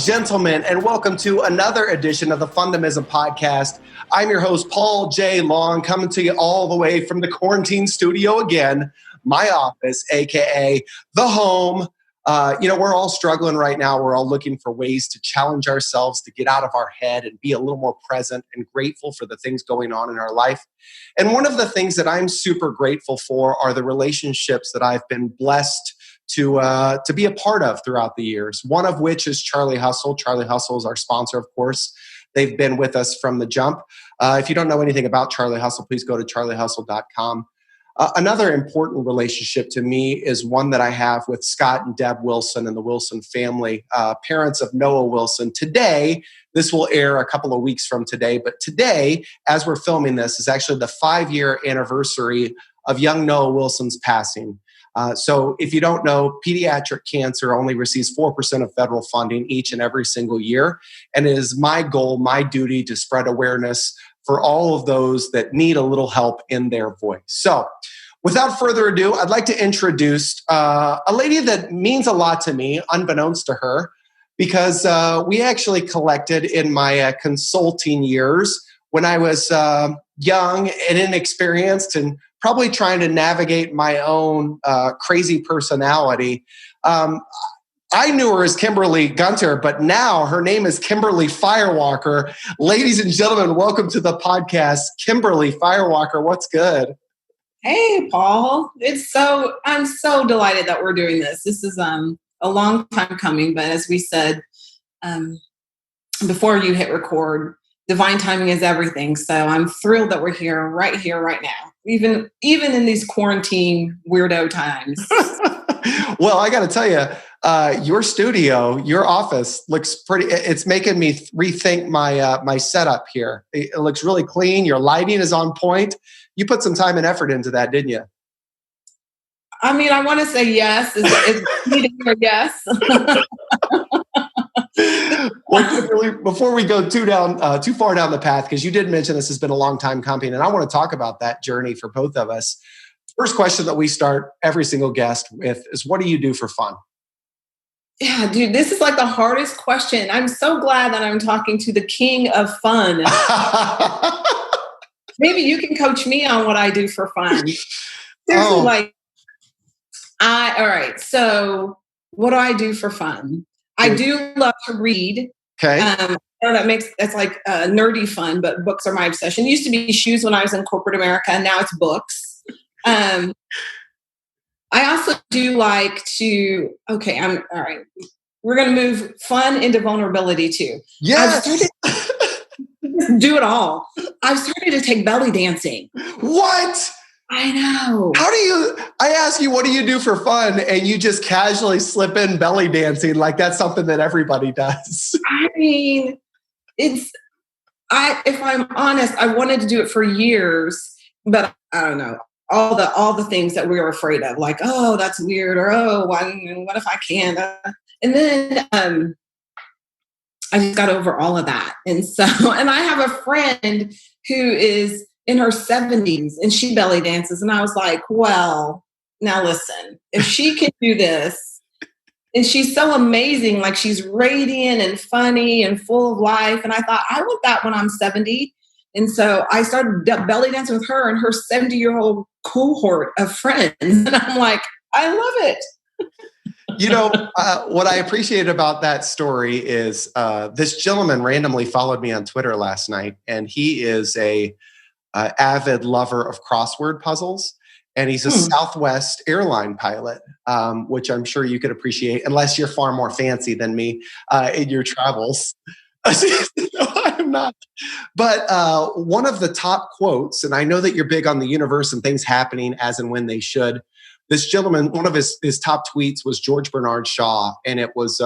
gentlemen, and welcome to another edition of the Fundamism podcast. I'm your host, Paul J. Long, coming to you all the way from the quarantine studio again, my office, aka the home. We're all struggling right now. We're all looking for ways to challenge ourselves, to get out of our head and be a little more present and grateful for the things going on in our life. And one of the things that I'm super grateful for are the relationships that I've been blessed to be a part of throughout the years. One of which is Charlie Hustle. Charlie Hustle is our sponsor, of course. They've been with us from the jump. If you don't know anything about Charlie Hustle, please go to charliehustle.com. Another important relationship to me is one that I have with Scott and Deb Wilson and the Wilson family, parents of Noah Wilson. Today, this will air a couple of weeks from today, but today, as we're filming this, is actually the 5-year anniversary of young Noah Wilson's passing. So if you don't know, pediatric cancer only receives 4% of federal funding each and every single year. And it is my goal, my duty to spread awareness for all of those that need a little help in their voice. So without further ado, I'd like to introduce a lady that means a lot to me, unbeknownst to her, because we actually collected in my consulting years when I was young and inexperienced and probably trying to navigate my own crazy personality. I knew her as Kimberly Gunter, but now her name is Kimberly Firewalker. Ladies and gentlemen, welcome to the podcast, Kimberly Firewalker. What's good? Hey, Paul. I'm so delighted that we're doing this. This is a long time coming, but as we said before you hit record, divine timing is everything. So I'm thrilled that we're here, right now, even in these quarantine weirdo times. Well, I got to tell you, your studio, your office looks pretty. It's making me rethink my setup here. It looks really clean. Your lighting is on point. You put some time and effort into that, didn't you? I mean, I want to say yes. It's needing a yes. Well, before we go too far down the path, because you did mention this has been a long time coming, and I want to talk about that journey for both of us. First question that we start every single guest with is, what do you do for fun? Yeah, dude, this is like the hardest question. I'm so glad that I'm talking to the king of fun. Maybe you can coach me on what I do for fun. Seriously, all right. So what do I do for fun? I do love to read. Okay. That's like nerdy fun, but books are my obsession. It used to be shoes when I was in corporate America, and now it's books. I also do like to, all right. We're going to move fun into vulnerability too. Yes. Do it all. I've started to take belly dancing. What? I know. I ask you, what do you do for fun? And you just casually slip in belly dancing like that's something that everybody does. I mean, if I'm honest, I wanted to do it for years, but I don't know. All the things that we were afraid of, like, oh, that's weird, or oh, what if I can't? And then I just got over all of that. And I have a friend who is in her 70s and she belly dances. And I was like, well, now listen, if she can do this and she's so amazing, like she's radiant and funny and full of life. And I thought, I want that when I'm 70. And so I started belly dancing with her and her 70-year-old cohort of friends. And I'm like, I love it. What I appreciate about that story is this gentleman randomly followed me on Twitter last night, and he is a avid lover of crossword puzzles, and he's a Southwest airline pilot, which I'm sure you could appreciate, unless you're far more fancy than me in your travels. No, I'm not. But one of the top quotes, and I know that you're big on the universe and things happening as and when they should. This gentleman, one of his top tweets was George Bernard Shaw, and it was,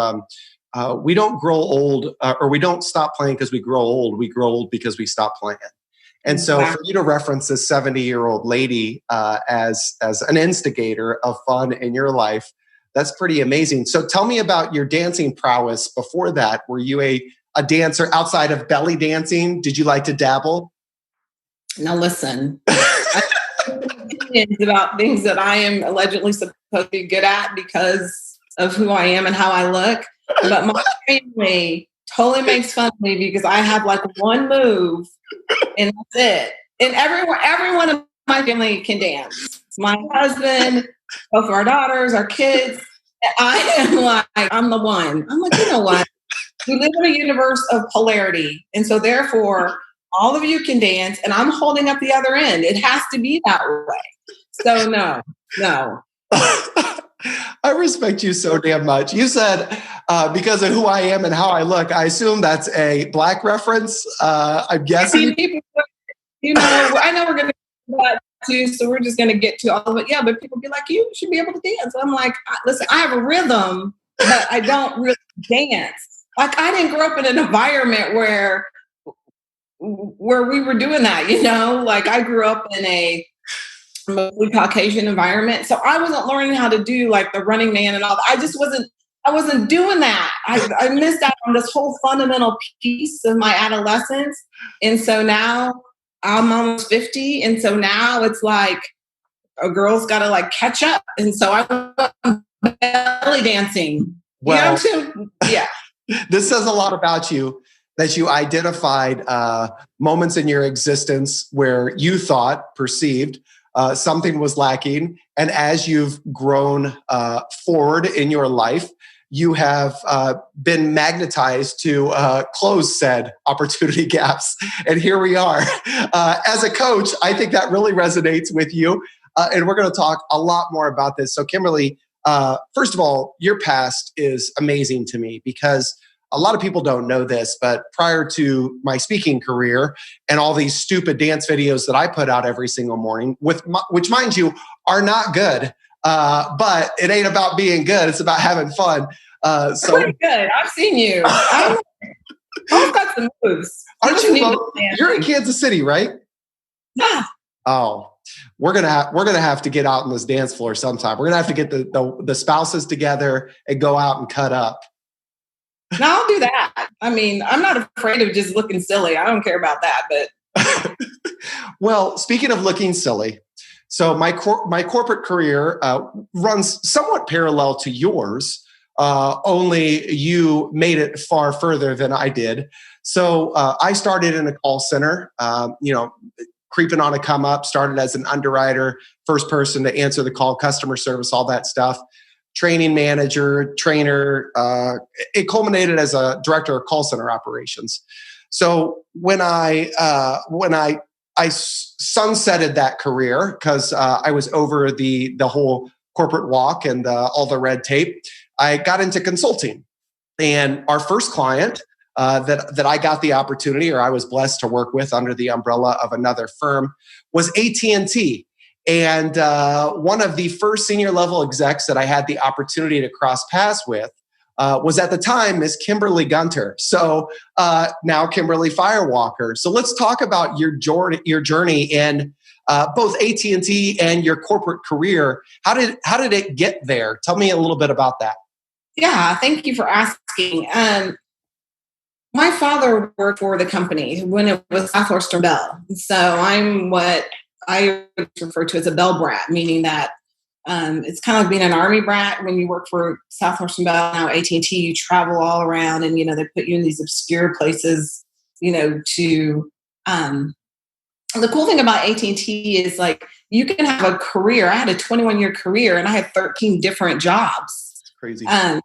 we don't grow old, or we don't stop playing because we grow old. We grow old because we stop playing. And so for you to reference this 70-year-old lady as an instigator of fun in your life, that's pretty amazing. So tell me about your dancing prowess before that. Were you a dancer outside of belly dancing? Did you like to dabble? Now listen, I have opinions about things that I am allegedly supposed to be good at because of who I am and how I look. But my family totally makes fun of me because I have like one move and that's it. And everyone in my family can dance. My husband, both of our daughters, our kids. I am like, I'm the one. I'm like, you know what? We live in a universe of polarity. And so therefore, all of you can dance and I'm holding up the other end. It has to be that way. So no. I respect you so damn much. You said because of who I am and how I look, I assume that's a Black reference. I'm guessing. People, I know we're going to do that too, so we're just going to get to all of it. Yeah, but people be like, you should be able to dance. I'm like, listen, I have a rhythm, but I don't really dance. Like, I didn't grow up in an environment where we were doing that, Like, I grew up in a mostly Caucasian environment, so I wasn't learning how to do like the Running Man and all that. I wasn't doing that. I missed out on this whole fundamental piece of my adolescence, and so now I'm almost 50, and so now it's like a girl's got to like catch up, and so I'm belly dancing. Well, yeah. This says a lot about you that you identified moments in your existence where you perceived something was lacking. And as you've grown forward in your life, you have been magnetized to close said opportunity gaps. And here we are. As a coach, I think that really resonates with you. And we're going to talk a lot more about this. So Kimberly, first of all, your past is amazing to me because a lot of people don't know this, but prior to my speaking career and all these stupid dance videos that I put out every single morning, which mind you, are not good, but it ain't about being good. It's about having fun. So pretty good. I've seen you. I've got some moves. Aren't you? You're in Kansas City, right? Yeah. Oh. We're gonna have to get out on this dance floor sometime. We're gonna have to get the spouses together and go out and cut up. No, I'll do that. I mean, I'm not afraid of just looking silly. I don't care about that. But well, speaking of looking silly, so my corporate career runs somewhat parallel to yours. Only you made it far further than I did. So I started in a call center. Creeping on a come up, started as an underwriter, first person to answer the call, customer service, all that stuff, training manager, trainer. It culminated as a director of call center operations. So when I sunsetted that career because I was over the whole corporate walk and all the red tape, I got into consulting. And our first client that I got the opportunity, or I was blessed to work with under the umbrella of another firm, was AT&T. And one of the first senior level execs that I had the opportunity to cross paths with was at the time Miss Kimberly Gunter. So now Kimberly Firewalker. So let's talk about your journey in both AT&T and your corporate career. How did it get there? Tell me a little bit about that. Yeah, thank you for asking. My father worked for the company when it was Southwestern Bell. So I'm what I refer to as a Bell brat, meaning that it's kind of like being an Army brat when you work for Southwestern Bell. Now AT&T, you travel all around and, they put you in these obscure places, to... the cool thing about AT&T is like you can have a career. I had a 21-year career and I had 13 different jobs. Crazy. So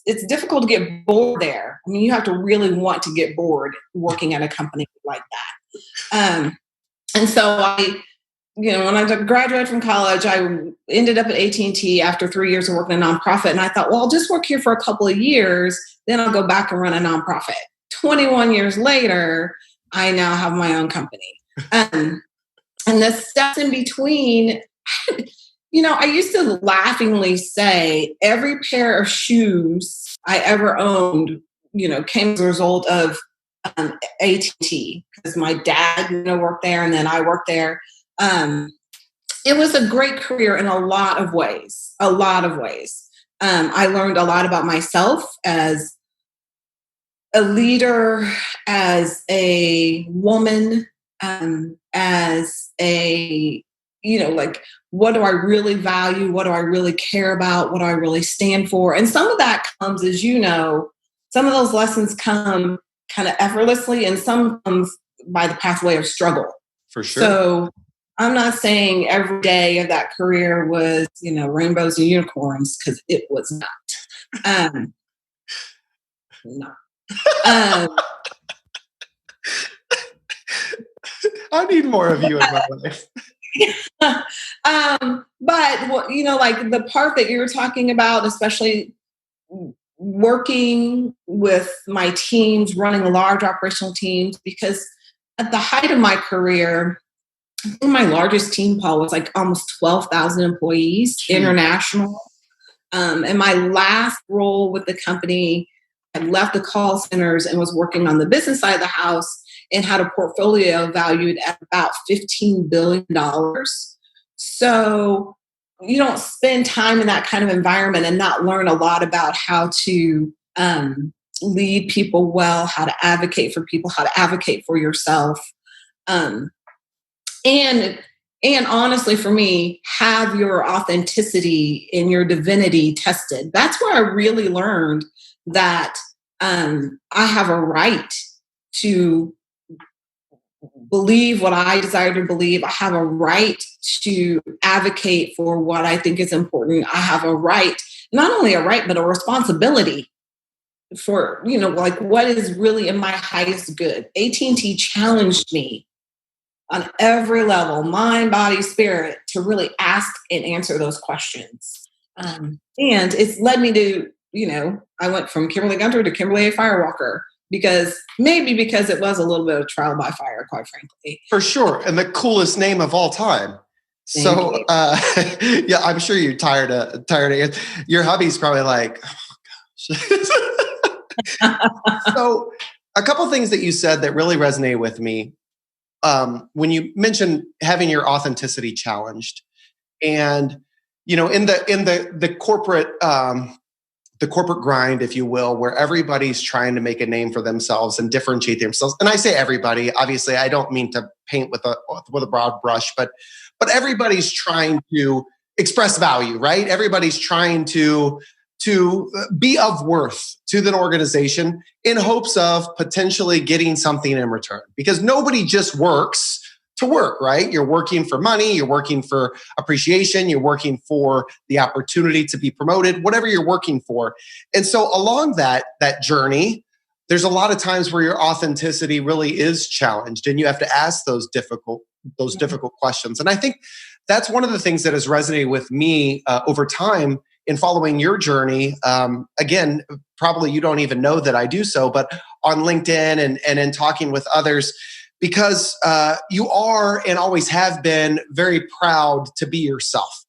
it's difficult to get bored there. I mean, you have to really want to get bored working at a company like that. And so when I graduated from college, I ended up at AT&T after 3 years of working in a nonprofit. And I thought, well, I'll just work here for a couple of years. Then I'll go back and run a nonprofit. 21 years later, I now have my own company. And the steps in between, I used to laughingly say every pair of shoes I ever owned, came as a result of AT&T because my dad, worked there and then I worked there. It was a great career in a lot of ways. I learned a lot about myself as a leader, as a woman, as a, what do I really value? What do I really care about? What do I really stand for? And some of that comes, as you know, some of those lessons come kind of effortlessly, and some comes by the pathway of struggle. For sure. So I'm not saying every day of that career was, rainbows and unicorns, because it was not. No. I need more of you in my life. But like the part that you were talking about, especially working with my teams, running large operational teams, because at the height of my career, I think my largest team, Paul, was like almost 12,000 employees, international. And my last role with the company, I left the call centers and was working on the business side of the house and had a portfolio valued at about $15 billion. So you don't spend time in that kind of environment and not learn a lot about how to lead people well, how to advocate for people, how to advocate for yourself. And honestly, for me, have your authenticity and your divinity tested. That's where I really learned that I have a right to believe what I desire to believe. I have a right to advocate for what I think is important. I have a right, not only a right, but a responsibility for, like what is really in my highest good. AT&T challenged me on every level, mind, body, spirit, to really ask and answer those questions. And it's led me to, I went from Kimberly Gunter to Kimberly A Firewalker, because it was a little bit of trial by fire, quite frankly. For sure. And the coolest name of all time. So, yeah, I'm sure you're tired of it. Your hubby's probably like, oh, gosh. So a couple of things that you said that really resonated with me. When you mentioned having your authenticity challenged, and, in the corporate, the corporate grind, if you will, where everybody's trying to make a name for themselves and differentiate themselves. And I say everybody, obviously, I don't mean to paint with a broad brush, but everybody's trying to express value, right? Everybody's trying to be of worth to the organization in hopes of potentially getting something in return. Because nobody just works to work, right? You're working for money, you're working for appreciation, you're working for the opportunity to be promoted, whatever you're working for. And so along that journey, there's a lot of times where your authenticity really is challenged, and you have to ask those difficult questions. And I think that's one of the things that has resonated with me over time in following your journey. Again, probably you don't even know that I do so, but on LinkedIn and in talking with others, because you are and always have been very proud to be yourself.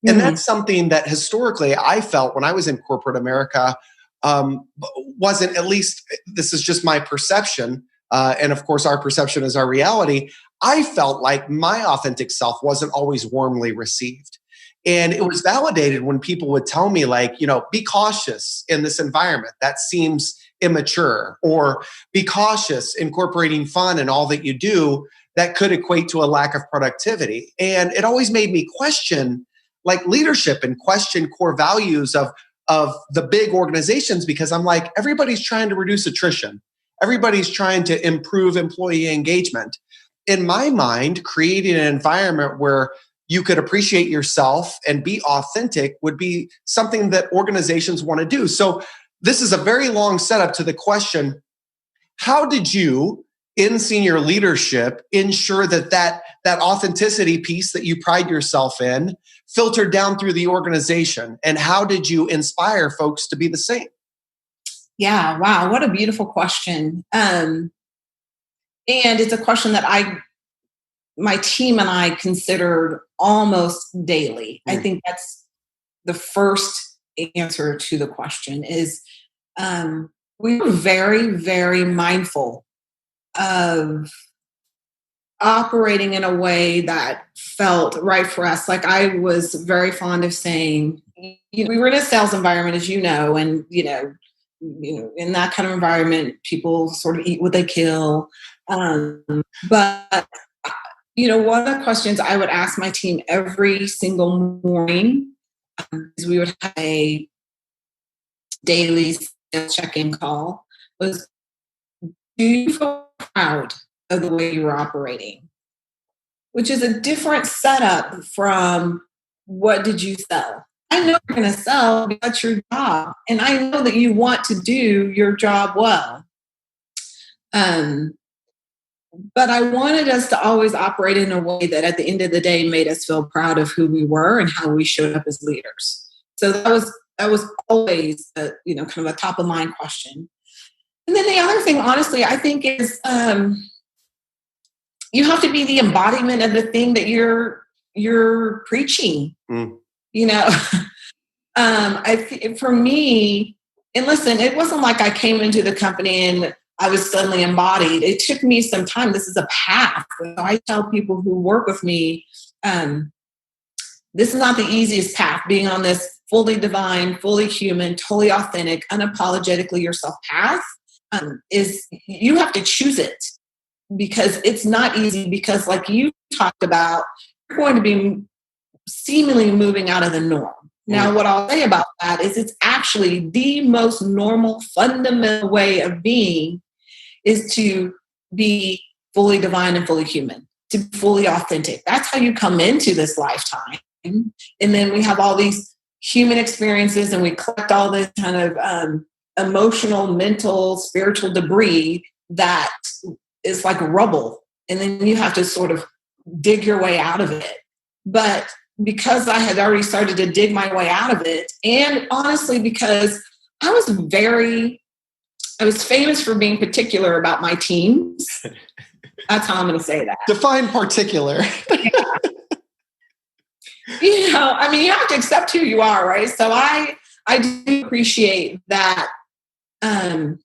Mm-hmm. And that's something that historically I felt when I was in corporate America wasn't, at least this is just my perception, and of course our perception is our reality. I felt like my authentic self wasn't always warmly received. And it was validated when people would tell me, like, be cautious in this environment. That seems immature. Or be cautious incorporating fun in all that you do. That could equate to a lack of productivity. And it always made me question, like, leadership and question core values of the big organizations, because I'm like, everybody's trying to reduce attrition. Everybody's trying to improve employee engagement. In my mind, creating an environment where you could appreciate yourself and be authentic would be something that organizations want to do. So this is a very long setup to the question, how did you, in senior leadership, ensure that authenticity piece that you pride yourself in filtered down through the organization? And how did you inspire folks to be the same? Yeah, wow, what a beautiful question. And it's a question that my team and I considered almost daily. I think that's the first answer to the question is we were very, very mindful of operating in a way that felt right for us. Like, I was very fond of saying, we were in a sales environment, as you know, and, in that kind of environment, people sort of eat what they kill. But one of the questions I would ask my team every single morning is we would have a daily check-in call was, do you feel proud of the way you were operating? Which is a different setup from what did you sell? I know you're going to sell because that's your job. And I know that you want to do your job well. But I wanted us to always operate in a way that at the end of the day made us feel proud of who we were and how we showed up as leaders. So that was always a, kind of a top of mind question. And then the other thing, honestly, I think is you have to be the embodiment of the thing that you're preaching. For me, and listen, it wasn't like I came into the company and I was suddenly embodied. It took me some time. This is a path. So I tell people who work with me, this is not the easiest path, being on this fully divine, fully human, totally authentic, unapologetically yourself path. Is you have to choose it, because it's not easy, because like you talked about, you're going to be seemingly moving out of the norm. Now, what I'll say about that is it's actually the most normal, fundamental way of being is to be fully divine and fully human, to be fully authentic. That's how you come into this lifetime. And then we have all these human experiences and we collect all this kind of emotional, mental, spiritual debris that is like rubble. And then you have to sort of dig your way out of it. But because I had already started to dig my way out of it, and honestly, because I was famous for being particular about my teams. That's how I'm going to say that. Define particular. You have to accept who you are, right? So I do appreciate that. There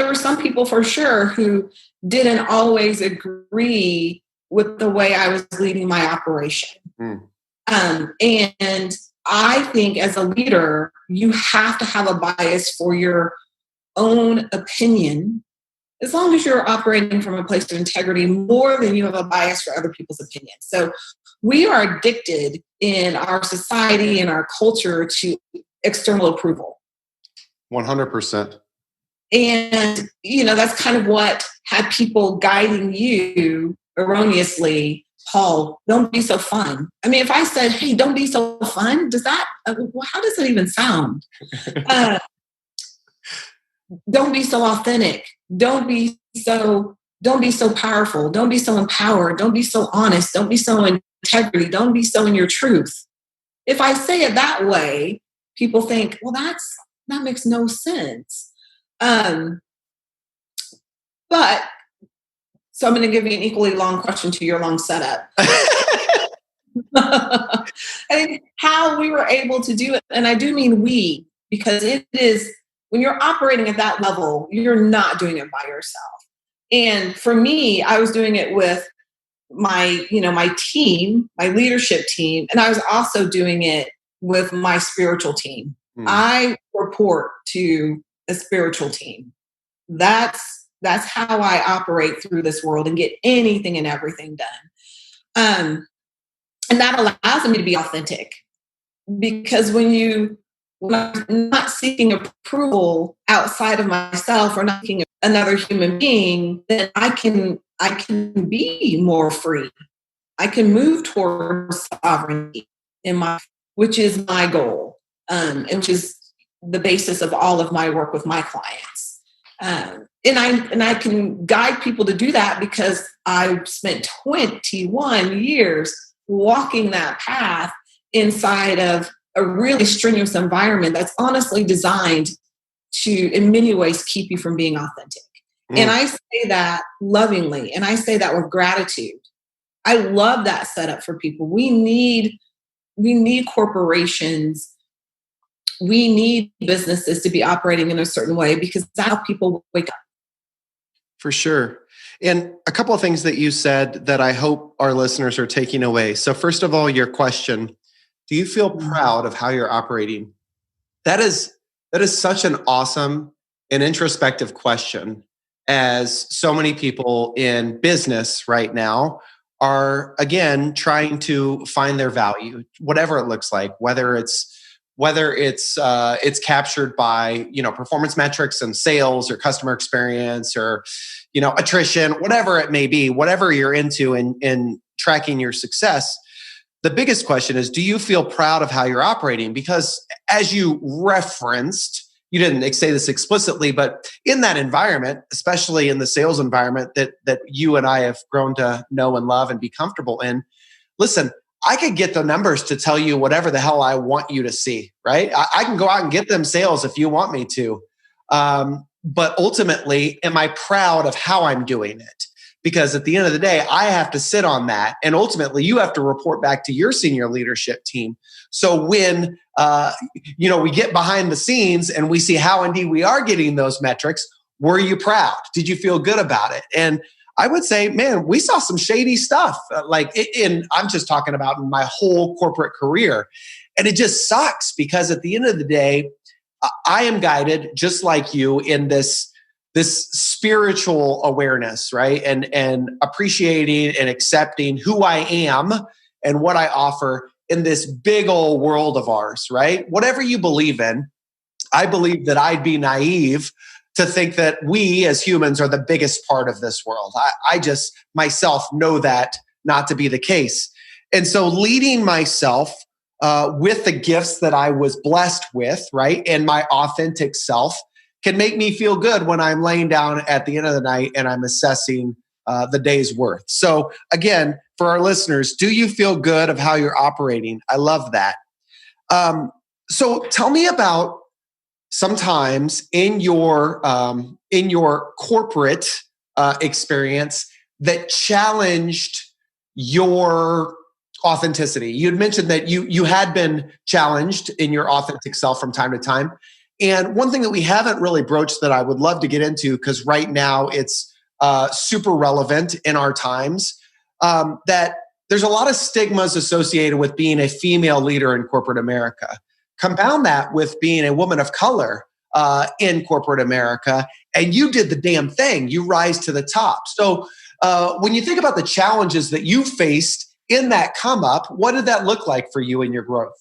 were some people for sure who didn't always agree with the way I was leading my operation. And I think as a leader, you have to have a bias for your own opinion, as long as you're operating from a place of integrity more than you have a bias for other people's opinions. So we are addicted in our society and our culture to external approval. 100%. And, that's kind of what had people guiding you erroneously. Paul, don't be so fun. I mean, if I said, hey, don't be so fun, how does that even sound? Don't be so authentic. Don't be so powerful. Don't be so empowered. Don't be so honest. Don't be so in integrity. Don't be so in your truth. If I say it that way, people think, well, that makes no sense. So I'm going to give you an equally long question to your long setup. And how we were able to do it. And I do mean we, because it is, when you're operating at that level, you're not doing it by yourself. And for me, I was doing it with my team, my leadership team, and I was also doing it with my spiritual team. I report to a spiritual team. That's how I operate through this world and get anything and everything done. And that allows me to be authentic, because when I'm not seeking approval outside of myself or not seeking another human being, then I can be more free. I can move towards sovereignty which is my goal, and which is the basis of all of my work with my clients. And I can guide people to do that because I've spent 21 years walking that path inside of a really strenuous environment that's honestly designed to, in many ways, keep you from being authentic. And I say that lovingly, and I say that with gratitude. I love that setup for people. We need corporations. We need businesses to be operating in a certain way, because that's how people wake up. For sure. And a couple of things that you said that I hope our listeners are taking away. So first of all, your question, do you feel proud of how you're operating? That is such an awesome and introspective question. as so many people in business right now are, again, trying to find their value, whatever it looks like, whether it's captured by, performance metrics and sales or customer experience or, attrition, whatever it may be, whatever you're into in tracking your success. The biggest question is, do you feel proud of how you're operating? Because as you referenced, you didn't say this explicitly, but in that environment, especially in the sales environment that you and I have grown to know and love and be comfortable in, listen, I could get the numbers to tell you whatever the hell I want you to see, right? I can go out and get them sales if you want me to. But ultimately, am I proud of how I'm doing it? Because at the end of the day, I have to sit on that. And ultimately, you have to report back to your senior leadership team. So when we get behind the scenes and we see how indeed we are getting those metrics, were you proud? Did you feel good about it? And I would say, man, we saw some shady stuff. I'm just talking about in my whole corporate career. And it just sucks because at the end of the day, I am guided just like you in this spiritual awareness, right? And appreciating and accepting who I am and what I offer in this big old world of ours, right? Whatever you believe in, I believe that I'd be naive to think that we as humans are the biggest part of this world. I just myself know that not to be the case. And so leading myself with the gifts that I was blessed with, right? And my authentic self can make me feel good when I'm laying down at the end of the night and I'm assessing the day's worth. So again, for our listeners, do you feel good of how you're operating? I love that. So tell me about sometimes in your corporate experience that challenged your authenticity. You had mentioned that you had been challenged in your authentic self from time to time. And one thing that we haven't really broached that I would love to get into, because right now it's super relevant in our times, that there's a lot of stigmas associated with being a female leader in corporate America. Compound that with being a woman of color in corporate America, and you did the damn thing. You rise to the top. So when you think about the challenges that you faced in that come up, what did that look like for you in your growth?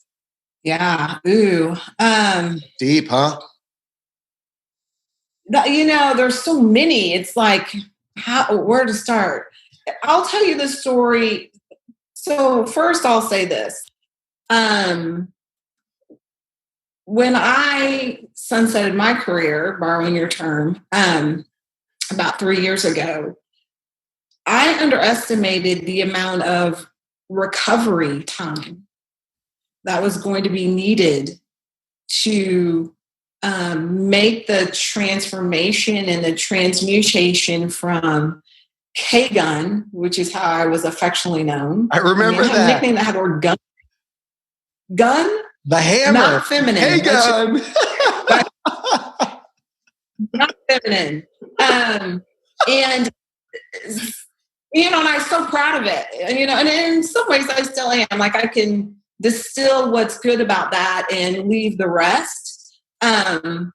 Yeah. Ooh. Deep, huh? There's so many. It's like, where to start? I'll tell you the story. So first I'll say this. When I sunsetted my career, borrowing your term, about 3 years ago, I underestimated the amount of recovery time that was going to be needed to make the transformation and the transmutation from K-gun, which is how I was affectionately known. I remember I had that. a nickname that had the word gun. Gun? The hammer. Not feminine. K-gun. Not feminine. And I'm so proud of it. And in some ways I still am. Like, I can distill what's good about that and leave the rest. But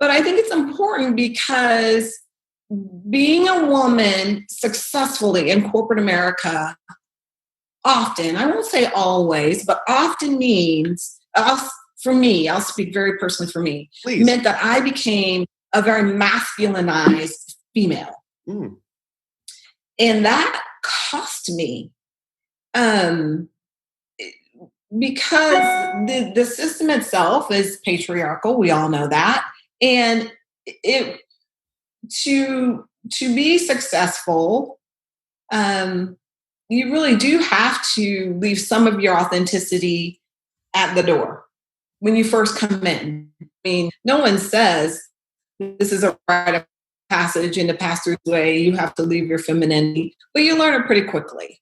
I think it's important because being a woman successfully in corporate America often, I won't say always, but often means, for me, I'll speak very personally for me, Please. Meant that I became a very masculinized female. Mm. And that cost me. Because the system itself is patriarchal, we all know that. And to be successful, you really do have to leave some of your authenticity at the door when you first come in. I mean, no one says this is a rite of passage in the pastor's way. You have to leave your femininity, but you learn it pretty quickly.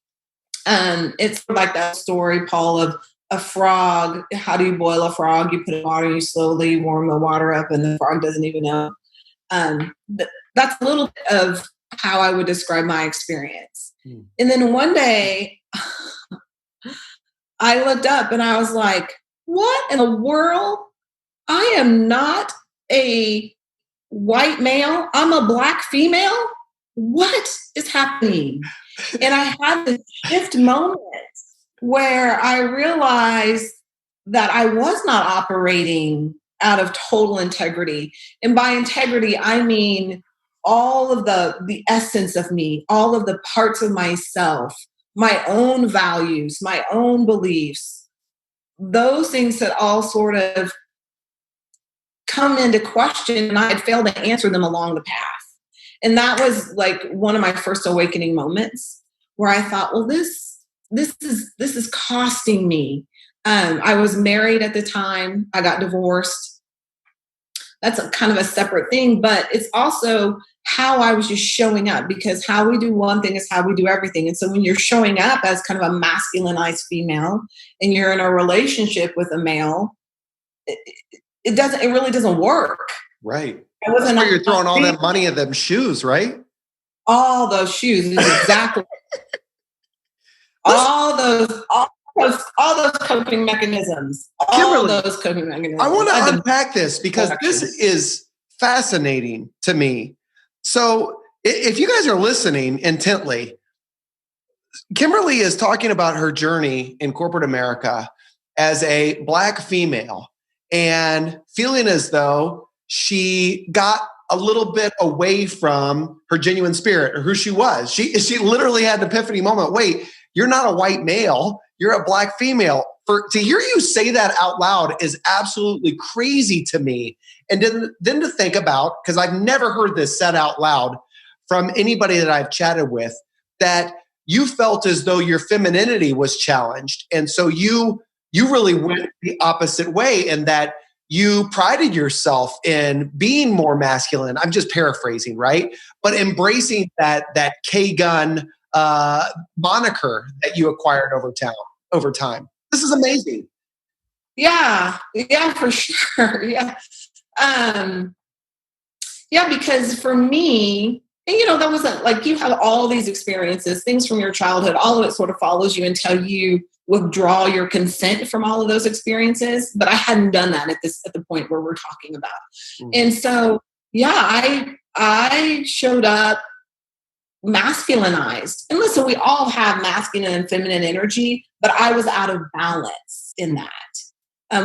It's like that story, Paul, of a frog. How do you boil a frog? You put it in water, you slowly warm the water up, and the frog doesn't even know. That's a little bit of how I would describe my experience. And then one day I looked up and I was like, what in the world? I am not a white male, I'm a black female. What is happening? And I had this shift moment where I realized that I was not operating out of total integrity. And by integrity, I mean all of the essence of me, all of the parts of myself, my own values, my own beliefs, those things that all sort of come into question, and I had failed to answer them along the path. And that was like one of my first awakening moments where I thought, well, this is costing me. I was married at the time. I got divorced. That's kind of a separate thing, but it's also how I was just showing up, because how we do one thing is how we do everything. And so when you're showing up as kind of a masculinized female and you're in a relationship with a male, it really doesn't work. Right. That's where you're throwing all that money at them shoes, right? All those shoes, exactly. all those coping mechanisms. Kimberly, all those coping mechanisms. I want to unpack this because this is fascinating to me. So if you guys are listening intently, Kimberly is talking about her journey in corporate America as a Black female and feeling as though she got a little bit away from her genuine spirit or who she was. She literally had an epiphany moment. Wait, you're not a white male. You're a Black female. To hear you say that out loud is absolutely crazy to me. And then to think about, because I've never heard this said out loud from anybody that I've chatted with, that you felt as though your femininity was challenged. And so you really went the opposite way, and that you prided yourself in being more masculine. I'm just paraphrasing, right? But embracing that K-gun moniker that you acquired over time. This is amazing. Yeah, for sure. Yeah. Because for me, and that wasn't like, you have all these experiences, things from your childhood, all of it sort of follows you until you withdraw your consent from all of those experiences. But I hadn't done that at the point where we're talking about. Mm-hmm. And so, I showed up masculinized. And listen, we all have masculine and feminine energy, but I was out of balance in that.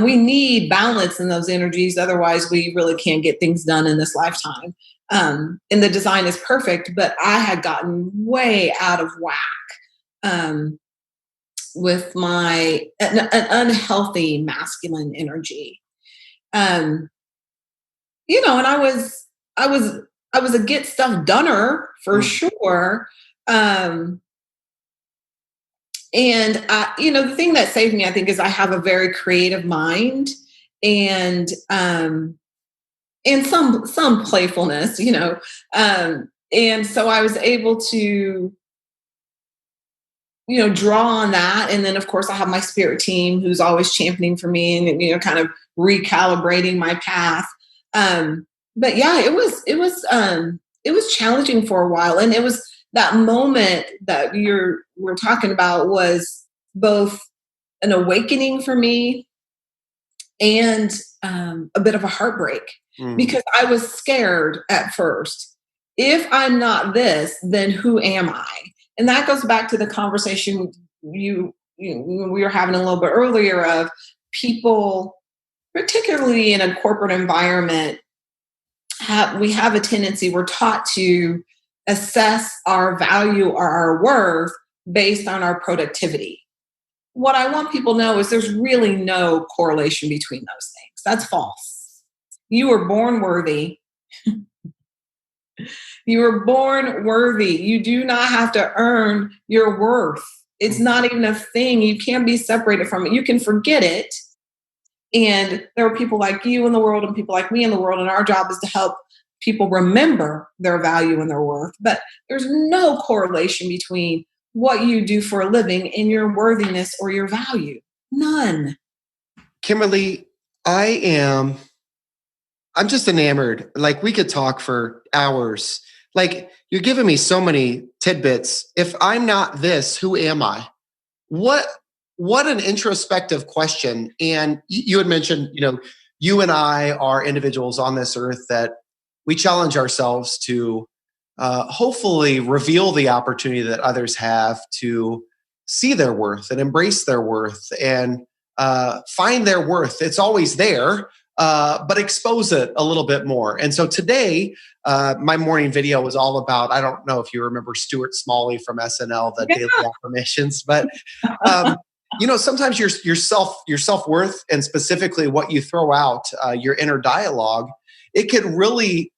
We need balance in those energies. Otherwise, we really can't get things done in this lifetime. And the design is perfect, but I had gotten way out of whack with my an unhealthy masculine energy. And I was a get stuff doneer for sure. And the thing that saved me, I think, is I have a very creative mind and some playfulness, and so I was able to, draw on that. And then of course I have my spirit team who's always championing for me and, kind of recalibrating my path. But yeah, it was challenging for a while. And it was that moment that we're talking about was both an awakening for me and a bit of a heartbreak, because I was scared at first. If I'm not this, then who am I? And that goes back to the conversation we were having a little bit earlier of people, particularly in a corporate environment, we have a tendency, we're taught to assess our value or our worth based on our productivity. What I want people to know is there's really no correlation between those things. That's false. You were born worthy. You were born worthy. You do not have to earn your worth. It's not even a thing. You can't be separated from it. You can forget it. And there are people like you in the world and people like me in the world, and our job is to help people remember their value and their worth. But there's no correlation between what you do for a living and your worthiness or your value. None. Kimberly, I'm just enamored. Like, we could talk for hours. Like, you're giving me so many tidbits. If I'm not this, who am I? What an introspective question. And you had mentioned, you and I are individuals on this earth that we challenge ourselves to hopefully reveal the opportunity that others have to see their worth and embrace their worth and find their worth. It's always there, but expose it a little bit more. And so today, my morning video was all about, I don't know if you remember Stuart Smalley from SNL, the daily affirmations, but sometimes your self-worth and specifically what you throw out, your inner dialogue, it could really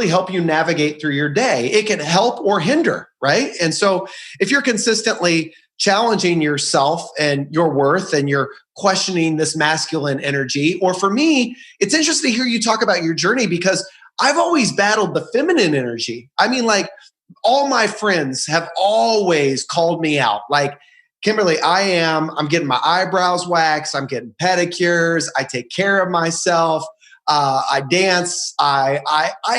help you navigate through your day. It can help or hinder, right? And so if you're consistently challenging yourself and your worth and you're questioning this masculine energy, or for me, it's interesting to hear you talk about your journey because I've always battled the feminine energy. I mean, like all my friends have always called me out. Like, Kimberly, I'm getting my eyebrows waxed. I'm getting pedicures. I take care of myself. I dance. I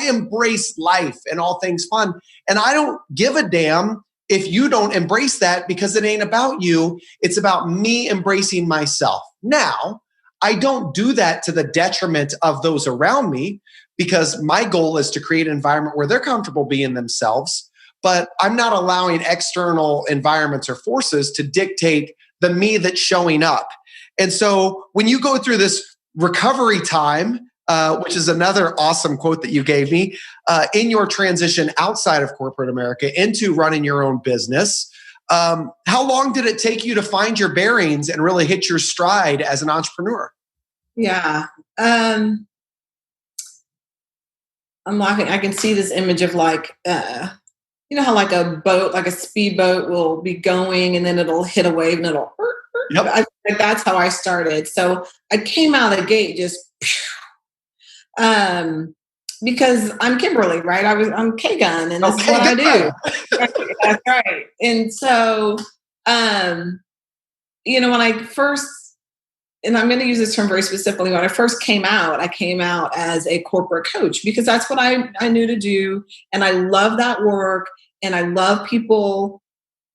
embrace life and all things fun. And I don't give a damn if you don't embrace that because it ain't about you. It's about me embracing myself. Now, I don't do that to the detriment of those around me because my goal is to create an environment where they're comfortable being themselves. But I'm not allowing external environments or forces to dictate the me that's showing up. And so when you go through this recovery time, which is another awesome quote that you gave me, in your transition outside of corporate America into running your own business, how long did it take you to find your bearings and really hit your stride as an entrepreneur? Yeah. I'm laughing. I can see this image of like, you know how like a boat, like a speedboat will be going and then it'll hit a wave and it'll, Yep. that's how I started. So I came out of the gate just, because I'm Kimberly, right? I'm K-Gun and this is what I do. That's right. And so, when I first, and I'm going to use this term very specifically, when I first came out, I came out as a corporate coach because that's what I knew to do. And I love that work. And I love people.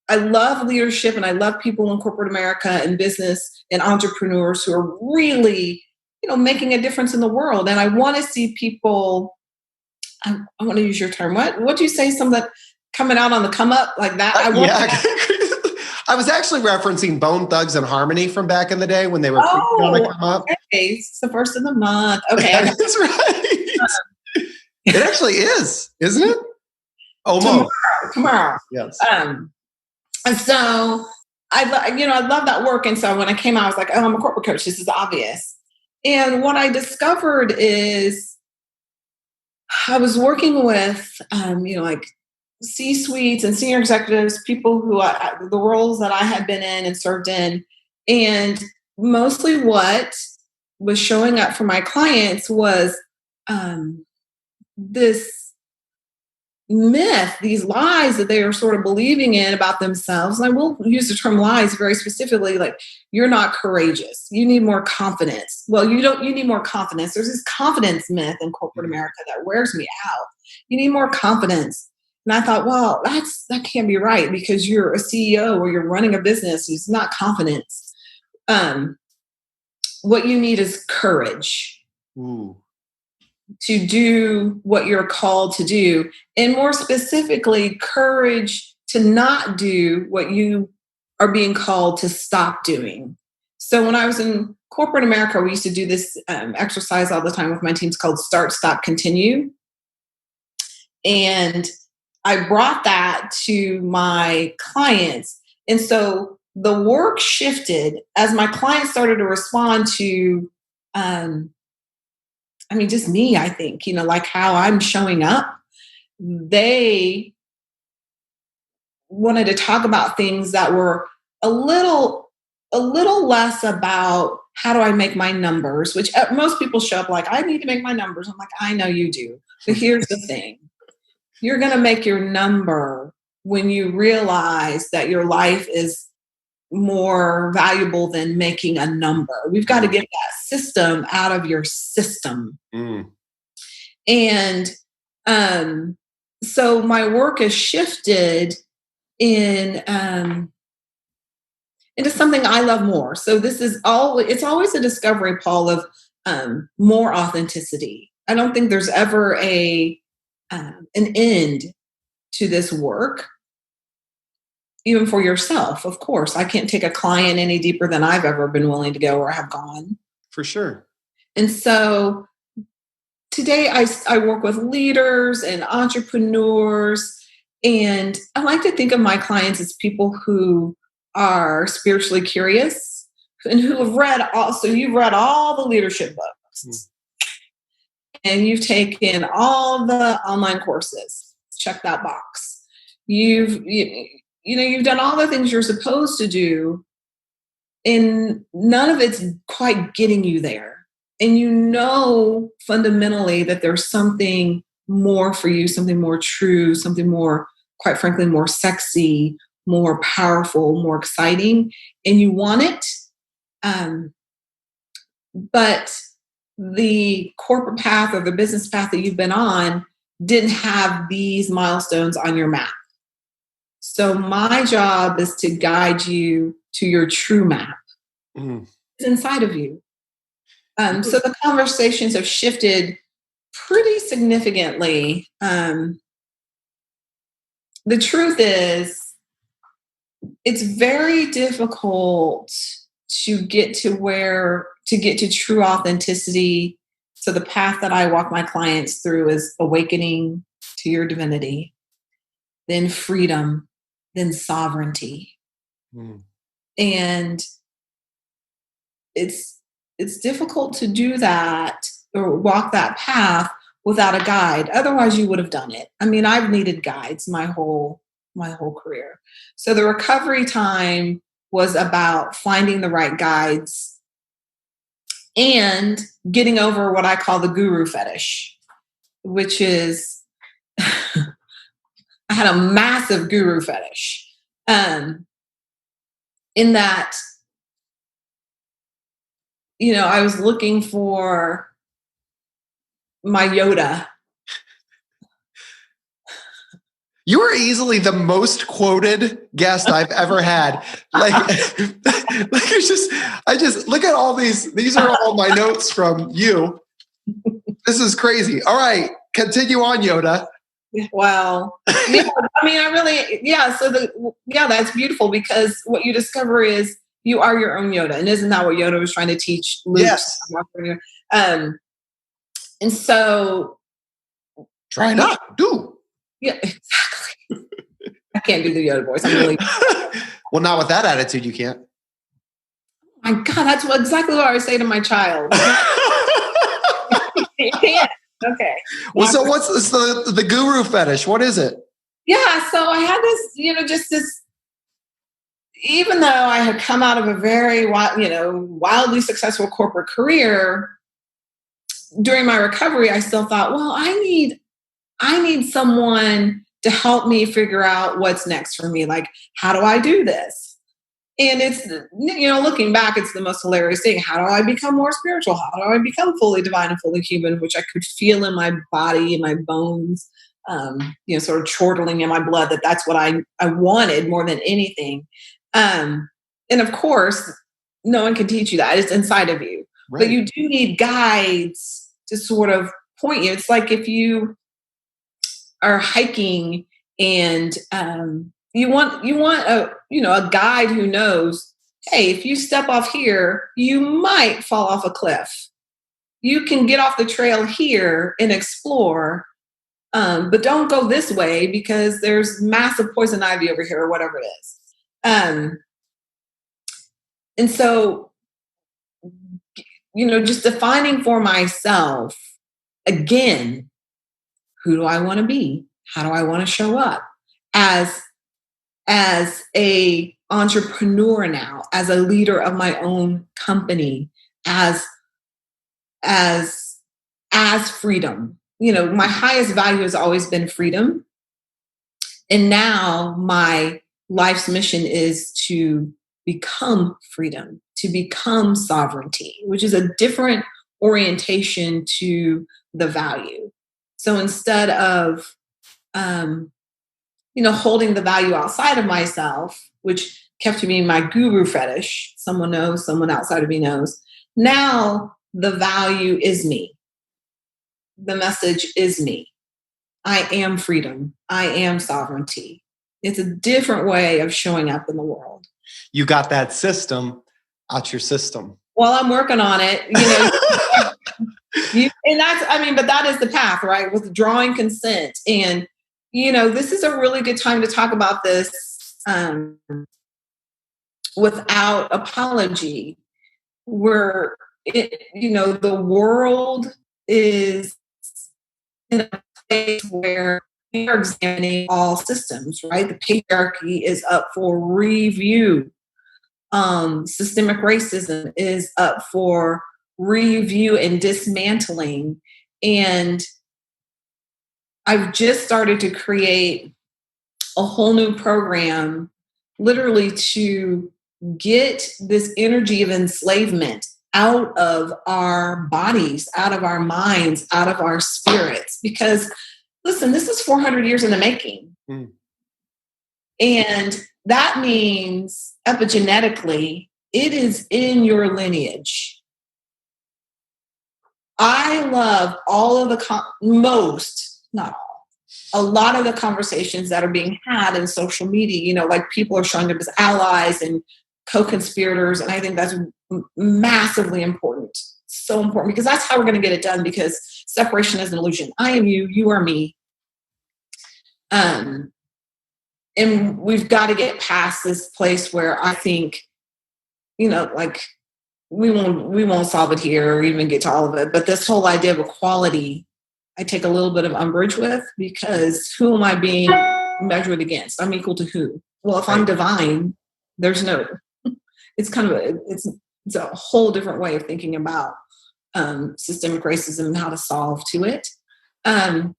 I love leadership and I love people in corporate America and business and entrepreneurs who are really, making a difference in the world. And I want to see people, I want to use your term. What do you say? Some that coming out on the come up like that? I was actually referencing Bone Thugs and Harmony from back in the day when they were on the come up. Okay. It's the first of the month. Okay. That's right. It actually is, isn't it? Almost. Tomorrow. Yes. And so I love that work. And so when I came out, I was like, oh, I'm a corporate coach. This is obvious. And what I discovered is I was working with, like C-suites and senior executives, people who the roles that I had been in and served in. And mostly what was showing up for my clients was this myth, these lies that they are sort of believing in about themselves. And I will use the term lies very specifically, like you're not courageous. You need more confidence. Well, you need more confidence. There's this confidence myth in corporate America that wears me out. You need more confidence. And I thought, well, that can't be right because you're a CEO or you're running a business. It's not confidence. What you need is courage. Ooh. To do what you're called to do. And more specifically, courage to not do what you are being called to stop doing. So when I was in corporate America, we used to do this exercise all the time with my teams called Start, Stop, Continue. And I brought that to my clients. And so the work shifted as my clients started to respond to just me, I think, like how I'm showing up. They wanted to talk about things that were a little less about how do I make my numbers, which most people show up like, I need to make my numbers. I'm like, I know you do. But here's the thing. You're going to make your number when you realize that your life is more valuable than making a number. We've got to get that system out of your system. And so my work has shifted into something I love more. So it's always a discovery, Paul, of more authenticity. I don't think there's ever an end to this work, even for yourself. Of course, I can't take a client any deeper than I've ever been willing to go or have gone. For sure. And so today I work with leaders and entrepreneurs, and I like to think of my clients as people who are spiritually curious and who have read so you've read all the leadership books and you've taken all the online courses. Check that box. You've done all the things you're supposed to do, and none of it's quite getting you there. And you know fundamentally that there's something more for you, something more true, something more, quite frankly, more sexy, more powerful, more exciting, and you want it. But the corporate path or the business path that you've been on didn't have these milestones on your map. So my job is to guide you to your true map. It's inside of you. So the conversations have shifted pretty significantly. The truth is, it's very difficult to get to true authenticity. So the path that I walk my clients through is awakening to your divinity, then freedom, then sovereignty. And it's difficult to do that or walk that path without a guide. Otherwise you would have done it. I mean, I've needed guides my whole career. So the recovery time was about finding the right guides and getting over what I call the guru fetish, which is I had a massive guru fetish. In that, I was looking for my Yoda. You are easily the most quoted guest I've ever had. I just look at all these. These are all my notes from you. This is crazy. All right, continue on, Yoda. Well, yeah, I mean, that's beautiful, because what you discover is you are your own Yoda. And isn't that what Yoda was trying to teach Luke? Yes. And so try not do. Yeah, exactly. I can't do the Yoda voice. I'm really well, not with that attitude, you can't. Oh my God, that's exactly what I would say to my child. You can't. Okay. Well, so what's the guru fetish? What is it? Yeah, so I had this, even though I had come out of a very wildly successful corporate career, during my recovery, I still thought, well, I need someone to help me figure out what's next for me. Like, how do I do this? And it's, looking back, it's the most hilarious thing. How do I become more spiritual? How do I become fully divine and fully human, which I could feel in my body, in my bones, sort of chortling in my blood, that's what I wanted more than anything. And of course, no one can teach you that. It's inside of you. Right. But you do need guides to sort of point you. It's like if you are hiking and you want a guide who knows, hey, if you step off here, you might fall off a cliff. You can get off the trail here and explore, but don't go this way because there's massive poison ivy over here or whatever it is. And so, just defining for myself, again, who do I want to be? How do I want to show up as a entrepreneur now, as a leader of my own company, as freedom? My highest value has always been freedom. And now my life's mission is to become freedom, to become sovereignty, which is a different orientation to the value. So instead of, holding the value outside of myself, which kept me in my guru fetish, someone knows, someone outside of me knows, now the value is me. the message is me. I am freedom. I am sovereignty. It's a different way of showing up in the world. You got that system out your system. Well, I'm working on it, but that is the path, right? Withdrawing consent. And, this is a really good time to talk about this without apology, where, the world is in a place where we are examining all systems, right? The patriarchy is up for review. Systemic racism is up for review and dismantling. And I've just started to create a whole new program, literally to get this energy of enslavement out of our bodies, out of our minds, out of our spirits. Because, listen, this is 400 years in the making. Mm. And that means epigenetically, it is in your lineage. I love all of not all, a lot of the conversations that are being had in social media, like people are showing up as allies and co-conspirators. And I think that's massively important. So important, because that's how we're going to get it done, because separation is an illusion. I am you, you are me. And we've got to get past this place where I think, we won't solve it here or even get to all of it. But this whole idea of equality, I take a little bit of umbrage with, because who am I being measured against? I'm equal to who? Well, if I'm divine, there's no. It's kind of it's a whole different way of thinking about systemic racism and how to solve to it. Well,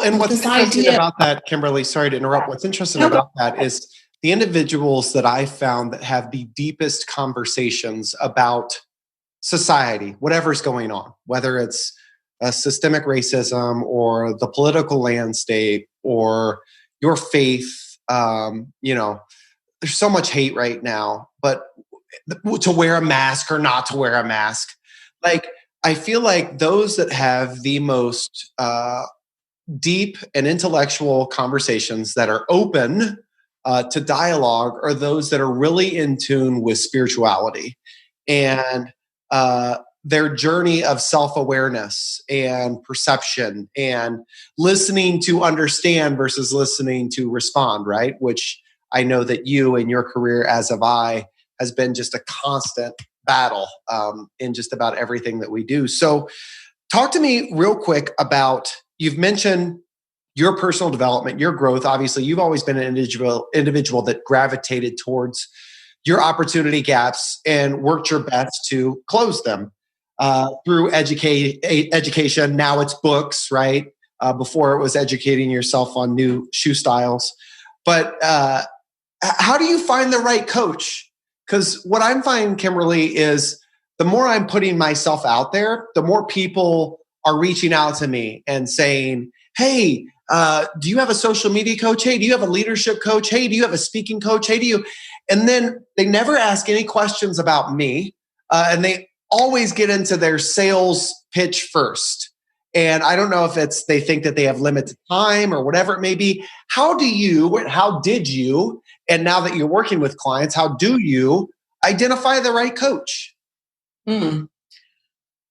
and what's interesting about that, Kimberly, sorry to interrupt. What's interesting about that is the individuals that I found that have the deepest conversations about society, whatever's going on, whether it's systemic racism or the political landscape or your faith. There's so much hate right now, but to wear a mask or not to wear a mask, I feel like those that have the most deep and intellectual conversations that are open to dialogue are those that are really in tune with spirituality and their journey of self-awareness and perception and listening to understand versus listening to respond, right? Which I know that you and your career, as have I, has been just a constant battle in just about everything that we do. So talk to me real quick about, you've mentioned your personal development, your growth. Obviously, you've always been an individual that gravitated towards your opportunity gaps and worked your best to close them through education. Now it's books, right? Before it was educating yourself on new shoe styles. But how do you find the right coach? Because what I'm finding, Kimberly, is the more I'm putting myself out there, the more people are reaching out to me and saying, hey, do you have a social media coach? Hey, do you have a leadership coach? Hey, do you have a speaking coach? Hey, do you? And then they never ask any questions about me. And they always get into their sales pitch first. And I don't know if it's they think that they have limited time or whatever it may be. How did you, and now that you're working with clients, how do you identify the right coach?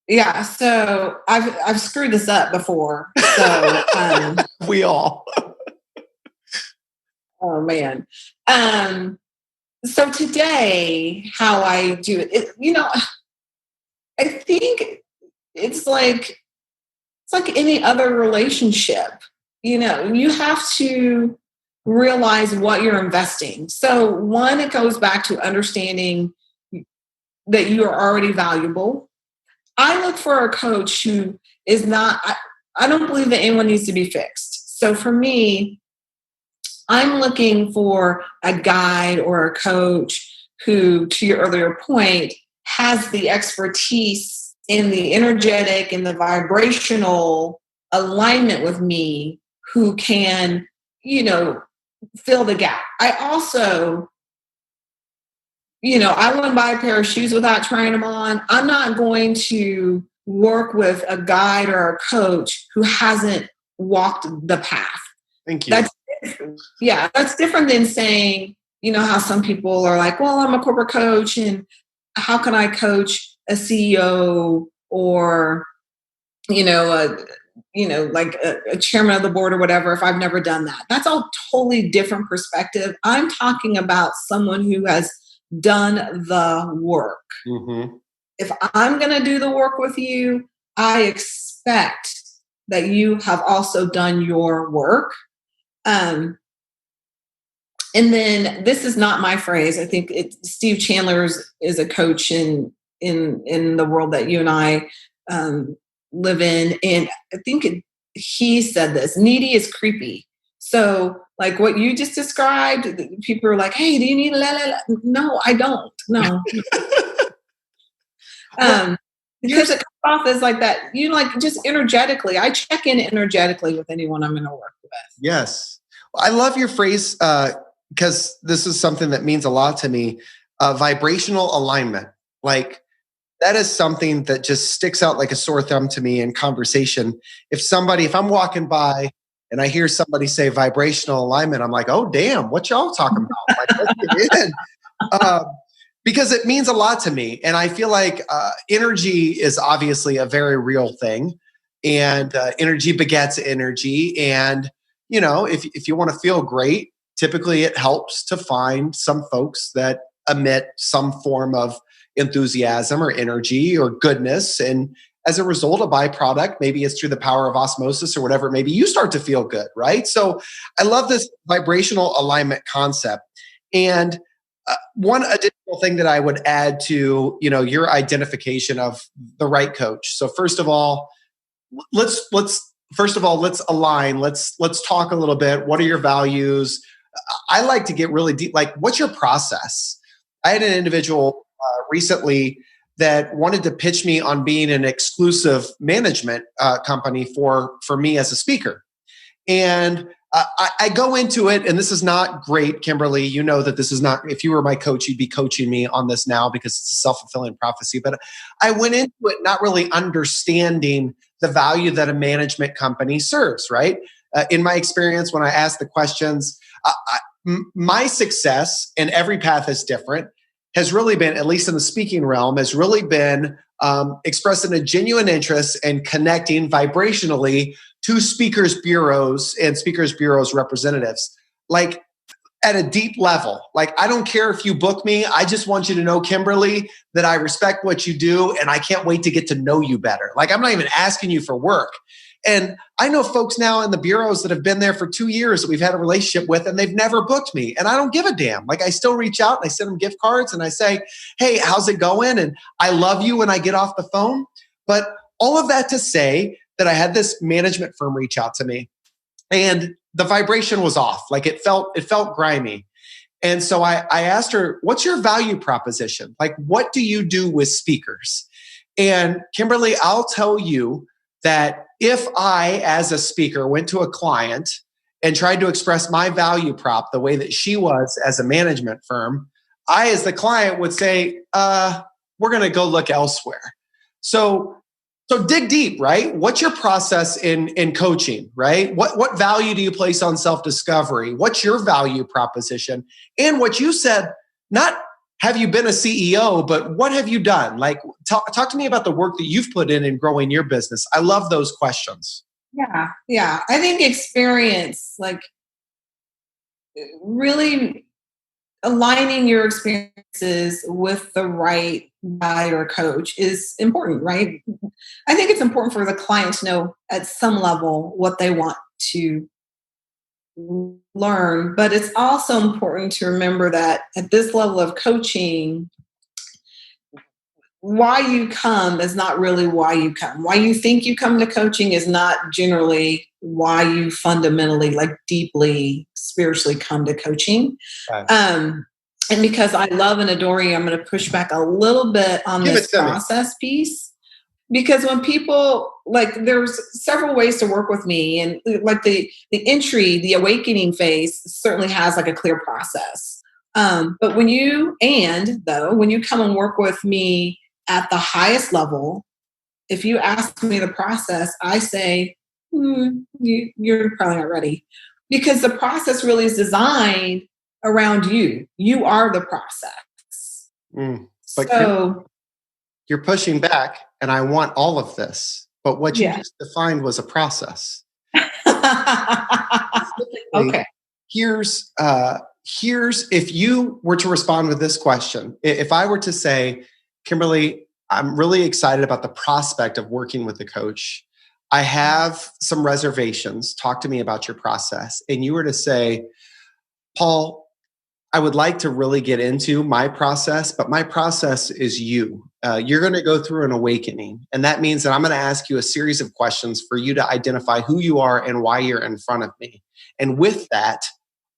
Yeah, so I've screwed this up before. So we all. Oh man. So today, how I do it, I think it's like any other relationship. You have to realize what you're investing. So one, it goes back to understanding that you are already valuable. I look for a coach who is not, I don't believe that anyone needs to be fixed. So for me, I'm looking for a guide or a coach who, to your earlier point, has the expertise in the energetic and the vibrational alignment with me, who can, fill the gap. I also, I wouldn't buy a pair of shoes without trying them on. I'm not going to work with a guide or a coach who hasn't walked the path. Thank you. That's different than saying, how some people are like, well, I'm a corporate coach and how can I coach a CEO or, like a chairman of the board or whatever, if I've never done that. That's all totally different perspective. I'm talking about someone who has done the work. Mm-hmm. If I'm going to do the work with you, I expect that you have also done your work. And then this is not my phrase. I think Steve Chandler is a coach in the world that you and I live in. And I think he said this, needy is creepy. So like what you just described, people are like, hey, do you need No, I don't. No. Because it comes off as like that, just energetically. I check in energetically with anyone I'm going to work with. Yes. I love your phrase because this is something that means a lot to me. Vibrational alignment. Like that is something that just sticks out like a sore thumb to me in conversation. If I'm walking by and I hear somebody say vibrational alignment, I'm like, oh, damn, what y'all talking about? Like, let's get in. Because it means a lot to me. And I feel like energy is obviously a very real thing. And energy begets energy. And, if you want to feel great, typically it helps to find some folks that emit some form of enthusiasm or energy or goodness. And as a result, a byproduct, maybe it's through the power of osmosis or whatever, maybe you start to feel good, right? So I love this vibrational alignment concept. And one additional thing that I would add to, your identification of the right coach. So first of all, let's align. Let's talk a little bit. What are your values? I like to get really deep. Like, what's your process? I had an individual recently that wanted to pitch me on being an exclusive management company for me as a speaker. And I go into it, and this is not great, Kimberly. You know that this is not, if you were my coach, you'd be coaching me on this now because it's a self-fulfilling prophecy. But I went into it not really understanding the value that a management company serves, right? In my experience, when I ask the questions, my success, and every path is different, has really been, at least in the speaking realm, has really been expressing a genuine interest in connecting vibrationally to speakers bureaus and speakers bureaus representatives, like at a deep level. Like, I don't care if you book me. I just want you to know, Kimberly, that I respect what you do and I can't wait to get to know you better. Like, I'm not even asking you for work. And I know folks now in the bureaus that have been there for 2 years that we've had a relationship with, and they've never booked me. And I don't give a damn. Like, I still reach out and I send them gift cards and I say, hey, how's it going? And I love you when I get off the phone. But all of that to say that I had this management firm reach out to me, and the vibration was off. Like, it felt grimy. And so I asked her, what's your value proposition? Like, what do you do with speakers? And Kimberly, I'll tell you that if I, as a speaker, went to a client and tried to express my value prop the way that she was as a management firm, I, as the client, would say, we're going to go look elsewhere. So dig deep, right? What's your process in coaching, right? What value do you place on self-discovery? What's your value proposition? And what you said, not have you been a CEO, but what have you done? Like, talk to me about the work that you've put in growing your business. I love those questions. Yeah. I think experience, like really aligning your experiences with the right guide or coach is important, right? I think it's important for the client to know at some level what they want to learn, but it's also important to remember that at this level of coaching, why you come is not really why you come. Why you think you come to coaching is not generally why you fundamentally, like deeply spiritually come to coaching. Right. And because I love and adore you, I'm going to push back a little bit on this process piece. Because when people, like, there's several ways to work with me, and like the entry, the awakening phase certainly has like a clear process. But when you come and work with me at the highest level, if you ask me the process, I say, you're probably not ready. Because the process really is designed around you. You are the process. But So you're pushing back, and I want all of this. But what you just defined was a process. Okay. Here's if you were to respond with this question, if I were to say, Kimberly, I'm really excited about the prospect of working with a coach. I have some reservations. Talk to me about your process. And you were to say, Paul, I would like to really get into my process, but my process is you. You're going to go through an awakening. And that means that I'm going to ask you a series of questions for you to identify who you are and why you're in front of me. And with that,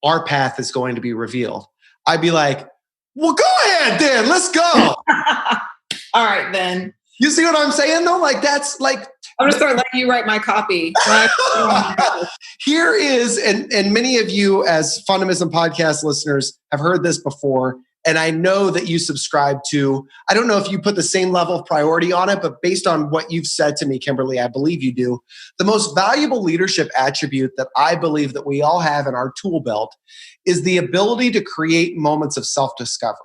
our path is going to be revealed. I'd be like, well, go ahead then. Let's go. All right, then. You see what I'm saying, though? Like, that's like... I'm going to start letting you write my copy. Here is, and many of you as Fundamism podcast listeners have heard this before, and I know that you subscribe to, I don't know if you put the same level of priority on it, but based on what you've said to me, Kimberly, I believe you do. The most valuable leadership attribute that I believe that we all have in our tool belt is the ability to create moments of self-discovery.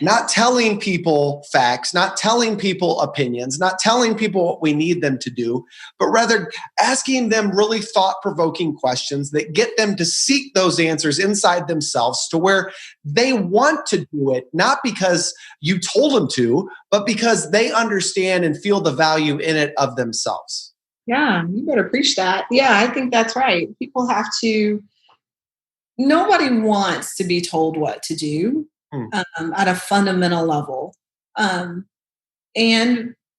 Not telling people facts, not telling people opinions, not telling people what we need them to do, but rather asking them really thought-provoking questions that get them to seek those answers inside themselves to where they want to do it, not because you told them to, but because they understand and feel the value in it of themselves. Yeah, you better preach that. Yeah, I think that's right. People have to, nobody wants to be told what to do. At a fundamental level. And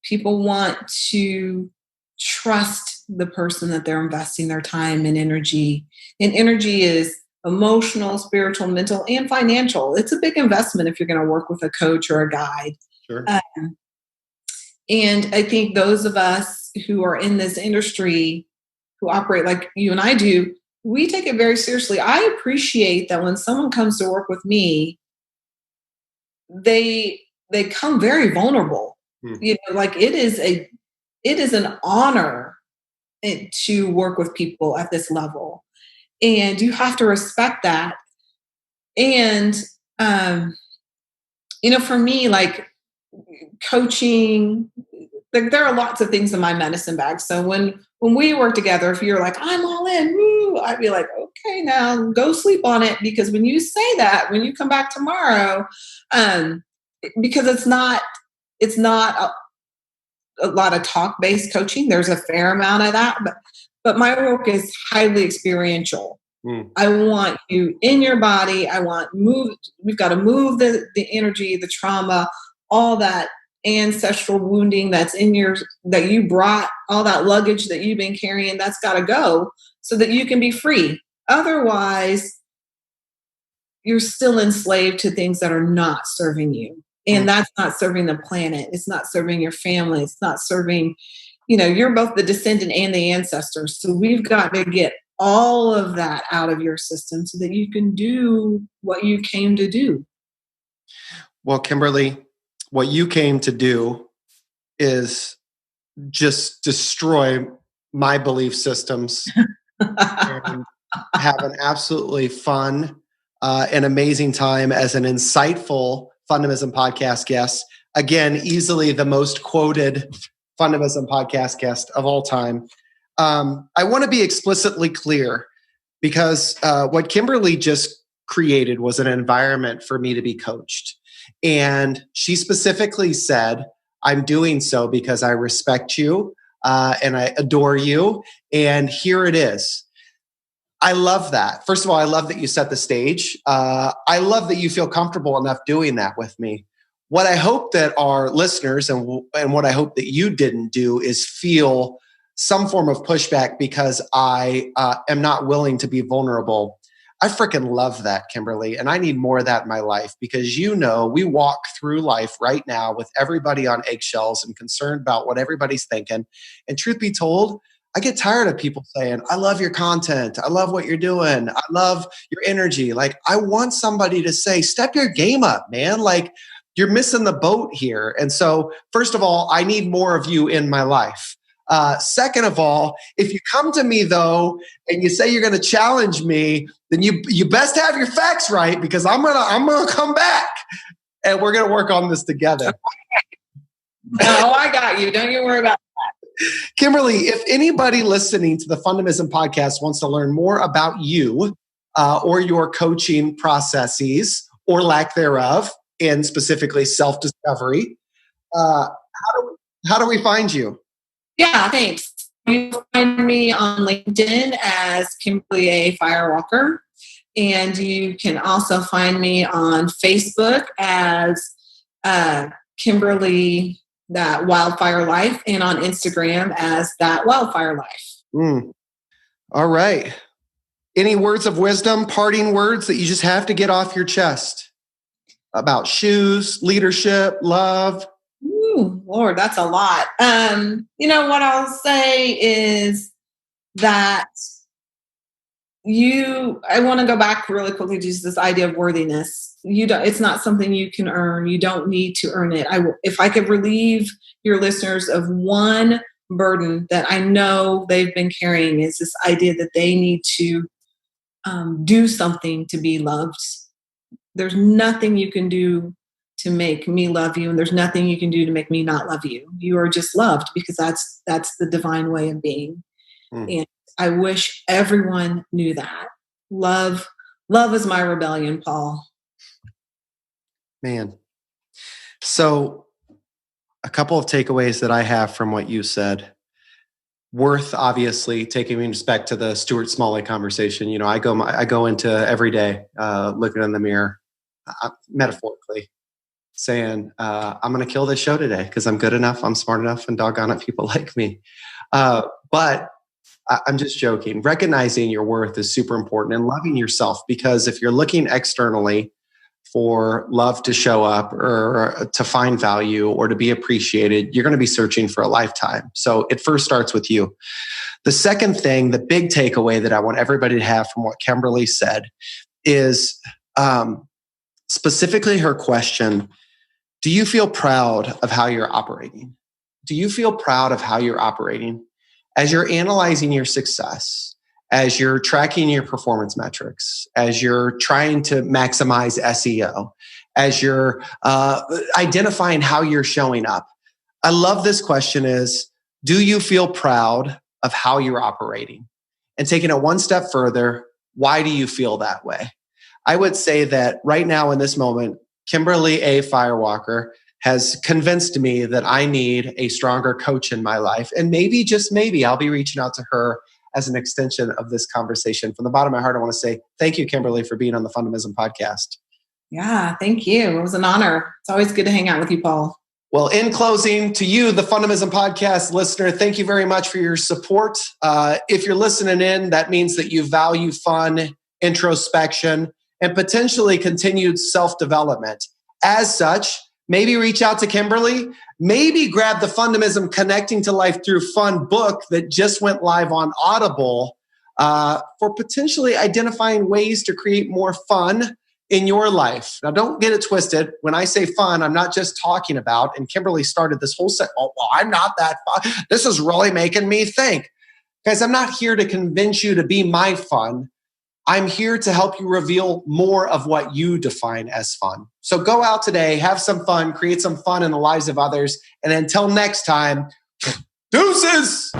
people want to trust the person that they're investing their time and energy. And energy is emotional, spiritual, mental, and financial. It's a big investment if you're going to work with a coach or a guide. Sure. And I think those of us who are in this industry, who operate like you and I do, we take it very seriously. I appreciate that when someone comes to work with me, they come very vulnerable. You know, like it is an honor to work with people at this level, and you have to respect that. And you know, for me, like coaching, like there are lots of things in my medicine bag. So when we work together, if you're like, I'm all in, woo, I'd be like, okay, now go sleep on it. Because when you say that, when you come back tomorrow, because it's not a lot of talk-based coaching. There's a fair amount of that, but my work is highly experiential. I want you in your body. We've got to move the energy, the trauma, all that ancestral wounding that you brought, all that luggage that you've been carrying, that's got to go so that you can be free. Otherwise, you're still enslaved to things that are not serving you. And that's not serving the planet. It's not serving your family. It's not serving, you know, you're both the descendant and the ancestor. So we've got to get all of that out of your system so that you can do what you came to do. Well, Kimberly, what you came to do is just destroy my belief systems and have an absolutely fun and amazing time as an insightful Fundamism podcast guest. Again, easily the most quoted Fundamism podcast guest of all time. I want to be explicitly clear because what Kimberly just created was an environment for me to be coached. And she specifically said, I'm doing so because I respect you and I adore you. And here it is. I love that. First of all, I love that you set the stage. I love that you feel comfortable enough doing that with me. What I hope that our listeners and what I hope that you didn't do is feel some form of pushback because I am not willing to be vulnerable. I freaking love that, Kimberly. And I need more of that in my life because, you know, we walk through life right now with everybody on eggshells and concerned about what everybody's thinking. And truth be told, I get tired of people saying, I love your content. I love what you're doing. I love your energy. Like, I want somebody to say, step your game up, man. Like, you're missing the boat here. And so, first of all, I need more of you in my life. Second of all, if you come to me though, and you say you're going to challenge me, then you best have your facts right, because I'm gonna come back, and we're going to work on this together. No, I got you. Don't you worry about that. Kimberly, if anybody listening to the Fundamism podcast wants to learn more about you or your coaching processes or lack thereof, and specifically self-discovery, how do we find you? Yeah, thanks. You can find me on LinkedIn as Kimberly A Firewalker. And you can also find me on Facebook as Kimberly That Wildfire Life, and on Instagram as That Wildfire Life. All right. Any words of wisdom, parting words that you just have to get off your chest about shoes, leadership, love? Ooh, Lord, that's a lot. What I'll say is that I want to go back really quickly to just this idea of worthiness. It's not something you can earn. You don't need to earn it. If I could relieve your listeners of one burden that I know they've been carrying, is this idea that they need to do something to be loved. There's nothing you can do to make me love you, and there's nothing you can do to make me not love you. You are just loved, because that's the divine way of being. And I wish everyone knew that. Love is my rebellion, Paul. Man. So a couple of takeaways that I have from what you said. Worth, obviously, taking me back to the Stuart Smalley conversation. I go into every day looking in the mirror, metaphorically, saying, I'm going to kill this show today because I'm good enough, I'm smart enough, and doggone it, people like me. But I'm just joking. Recognizing your worth is super important, and loving yourself, because if you're looking externally for love to show up or to find value or to be appreciated, you're going to be searching for a lifetime. So it first starts with you. The second thing, the big takeaway that I want everybody to have from what Kimberly said is specifically her question: do you feel proud of how you're operating? Do you feel proud of how you're operating? As you're analyzing your success, as you're tracking your performance metrics, as you're trying to maximize SEO, as you're identifying how you're showing up. I love this question is, do you feel proud of how you're operating? And taking it one step further, why do you feel that way? I would say that right now in this moment, Kimberly A Firewalker has convinced me that I need a stronger coach in my life. And maybe, just maybe, I'll be reaching out to her as an extension of this conversation. From the bottom of my heart, I want to say thank you, Kimberly, for being on the Fundamism podcast. Yeah, thank you. It was an honor. It's always good to hang out with you, Paul. Well, in closing, to you, the Fundamism podcast listener, thank you very much for your support. If you're listening in, that means that you value fun, introspection, and potentially continued self-development. As such, maybe reach out to Kimberly. Maybe grab the Fundamism Connecting to Life Through Fun book that just went live on Audible for potentially identifying ways to create more fun in your life. Now, don't get it twisted. When I say fun, I'm not just talking about, and Kimberly started this whole set, oh, well, I'm not that fun. This is really making me think. Guys, I'm not here to convince you to be my fun. I'm here to help you reveal more of what you define as fun. So go out today, have some fun, create some fun in the lives of others. And until next time, deuces!